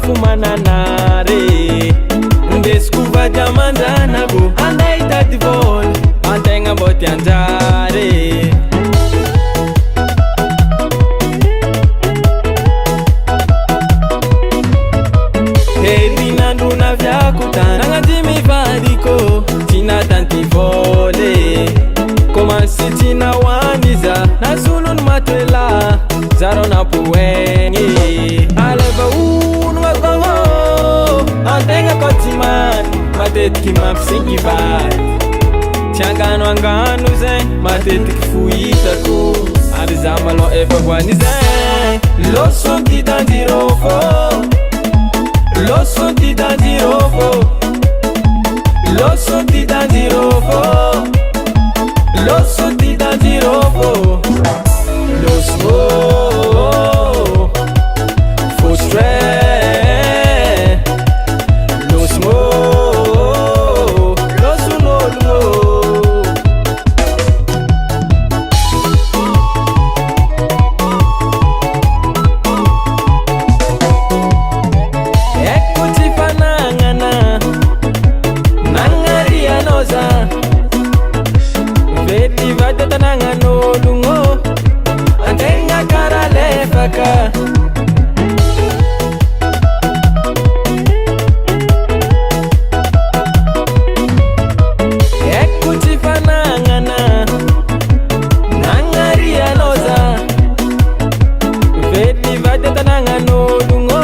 mo mananare ndesiko vady aman-dranago anday tady vola antegna mbô ty anjare herinandro naviako tany nagnady mivadiko tsy natanty voly komansy tsy nahoany iza nazolony matoela zaro napoegny aleva onogna koho antegna ko tsy many matetiky mampisigny vady tsy anganoangano zay matetiky fohitako ary za malo efa hoany zay loso ty tanjirofo loso ty tanjirofo loso ty tanjirofo loso ty tanjirofo loso for stress loso loso lolo ecco ci fanangana nangaria noza vety vady tanangan'ologno antegna kara lefaka ecco tsy fanangana nangarianoza vety vady tanangan'ologno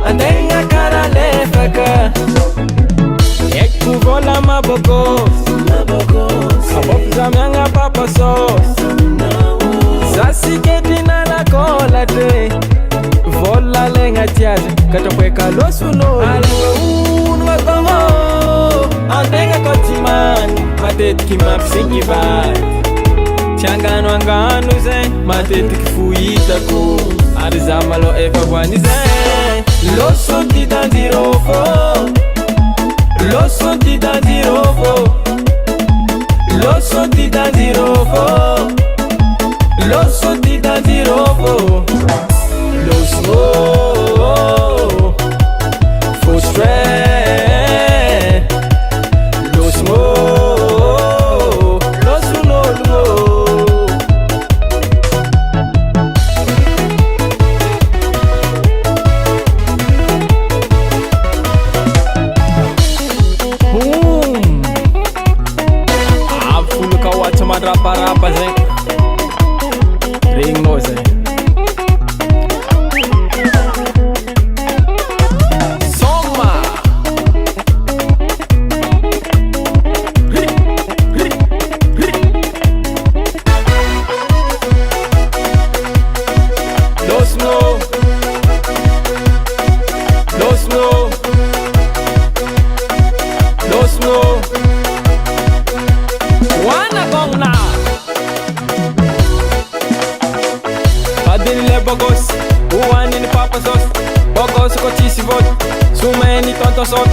antegna kara lefaka ecco vola mabokos abofzamiagna papasos zasiketryna lakolatre vola legna tiazy katrapoeka losono alonogna koho antegna ko tsy many matetiky mampisigny vady tsy anganoangano zay matetiky fohitako ary za malo efa hoany zay loso ty tanjirofo loso ty tanjirofo loso ty tanjirofo loso ty tanjirofo loso for stress loso loso lolo afuluka watsa madraparapa zay regninao zay soma losno losno losno wana gongna adinile bogos uwanini papasos bogos ko tsisy voty someny tontosot